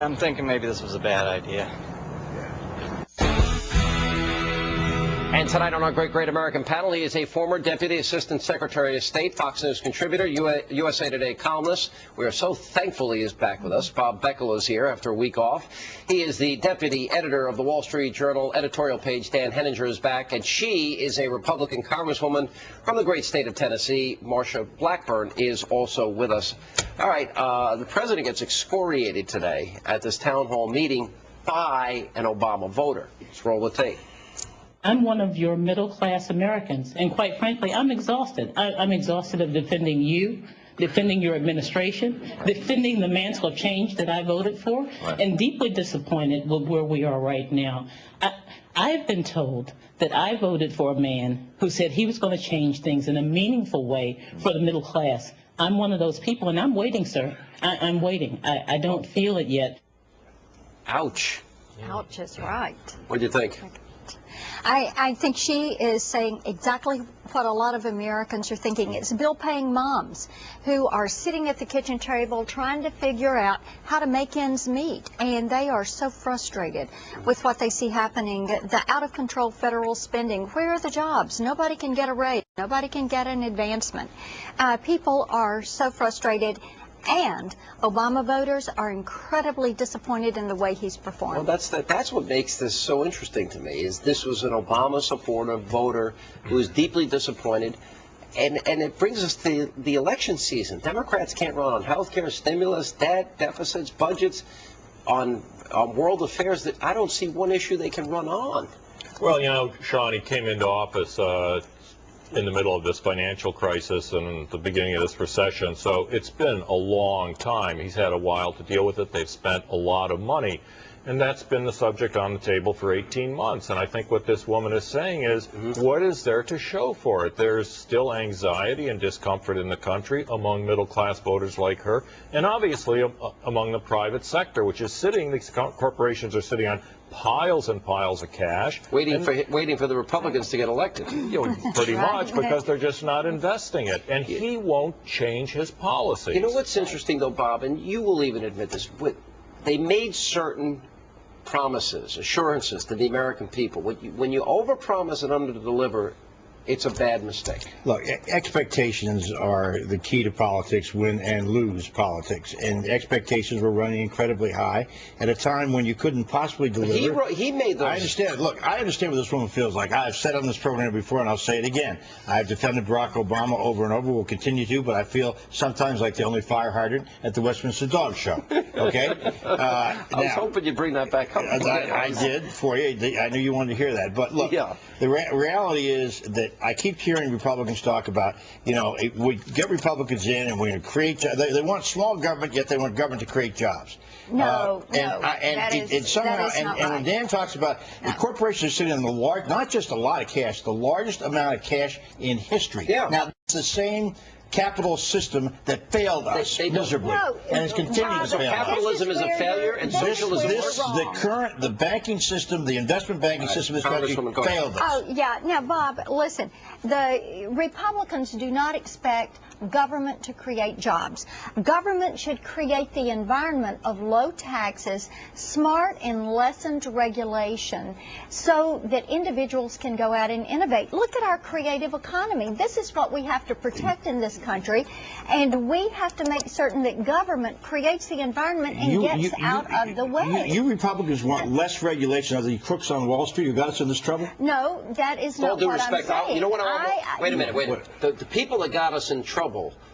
I'm thinking maybe this was a bad idea. And tonight on our Great American panel, he is a former Deputy Assistant Secretary of State, Fox News contributor, USA Today columnist. We are so thankful he is back with us. Bob Beckel is here after a week off. He is the Deputy Editor of the Wall Street Journal editorial page. Dan Henninger is back, and she is a Republican Congresswoman from the great state of Tennessee. Marsha Blackburn is also with us. All right, the president gets excoriated today at this town hall meeting by an Obama voter. Let's roll the tape. I'm one of your middle-class Americans, and quite frankly, I'm exhausted. I'm exhausted of defending you, defending your administration, defending the mantle of change that I voted for, right, and deeply disappointed with where we are right now. I've been told that I voted for a man who said he was going to change things in a meaningful way for the middle class. I'm one of those people, and I'm waiting, sir. I'm waiting. I don't feel it yet. Ouch. Ouch is right. What do you think? I think she is saying exactly what a lot of Americans are thinking. It's bill-paying moms who are sitting at the kitchen table trying to figure out how to make ends meet, and they are so frustrated with what they see happening, the out-of-control federal spending. Where are the jobs? Nobody can get a raise. Nobody can get an advancement. People are so frustrated. And Obama voters are incredibly disappointed in the way he's performed. Well, that's what makes this so interesting to me, is this was an Obama supporter voter who was deeply disappointed. And it brings us to the election season. Democrats can't run on health care, stimulus, debt, deficits, budgets, on world affairs. That I don't see one issue they can run on. Well, you know, Sean, he came into office in the middle of this financial crisis and the beginning of this recession. So it's been a long time. He's had a while to deal with it. They've spent a lot of money. And that's been the subject on the table for 18 months. And I think what this woman is saying is, what is there to show for it? There's still anxiety and discomfort in the country among middle-class voters like her, and obviously among the private sector, which is sitting, these corporations are sitting on piles and piles of cash. Waiting for the Republicans to get elected. You know, pretty much, because they're just not investing it. And he won't change his policies. You know what's interesting, though, Bob, and you will even admit this, they made certain promises, assurances to the American people. When you overpromise and underdeliver, it's a bad mistake. Look, expectations are the key to politics, win and lose politics. And expectations were running incredibly high at a time when you couldn't possibly deliver. He made those. I understand. Look, I understand what this woman feels like. I've said on this program before, and I'll say it again. I've defended Barack Obama over and over. Will continue to, but I feel sometimes like the only fire hydrant at the Westminster Dog Show. Okay? I was hoping you'd bring that back up. I did for you. I knew you wanted to hear that. But look, the reality is that I keep hearing Republicans talk about, you know, we get Republicans in and we're going to create jobs. They want small government, yet they want government to create jobs. No, and somehow, and when Dan talks about the corporations are sitting on the large, not just a lot of cash, the largest amount of cash in history. Yeah. Now, it's the same capital system that failed us miserably, and it's continuing to fail. Capitalism is a failure, and socialism is the banking system, the investment banking system of this country failed us. Oh, yeah. Now, Bob, listen, the Republicans do not expect government to create jobs. Government should create the environment of low taxes, smart and lessened regulation, so that individuals can go out and innovate. Look at our creative economy. This is what we have to protect in this country, and we have to make certain that government creates the environment and gets out of the way. You Republicans want less regulation of the crooks on Wall Street who got us in this trouble? No, that is not what I'm saying. You know what? Wait a minute. The people that got us in trouble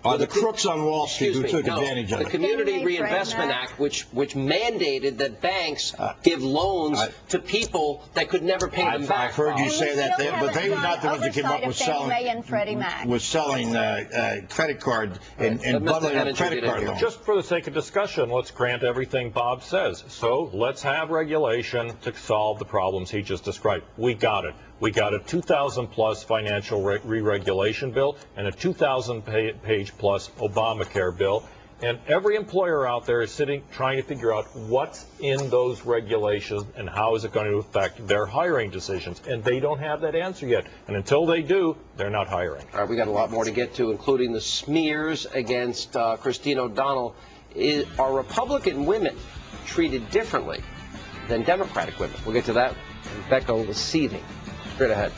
are the crooks on Wall Street who took advantage of it. The Community Reinvestment Act, which mandated that banks give loans to people that could never pay them back. I've heard you say that, but they were not the ones that came up with selling credit card and bundling up credit card loans. Just for the sake of discussion, let's grant everything Bob says. So let's have regulation to solve the problems he just described. We got it. We got a 2,000-plus financial re-regulation bill and a 2,000-page-plus Obamacare bill. And every employer out there is sitting trying to figure out what's in those regulations and how is it going to affect their hiring decisions. And they don't have that answer yet. And until they do, they're not hiring. All right, we got a lot more to get to, including the smears against Christine O'Donnell. Are Republican women treated differently than Democratic women. We'll get to that. Becca was seething. Straight ahead.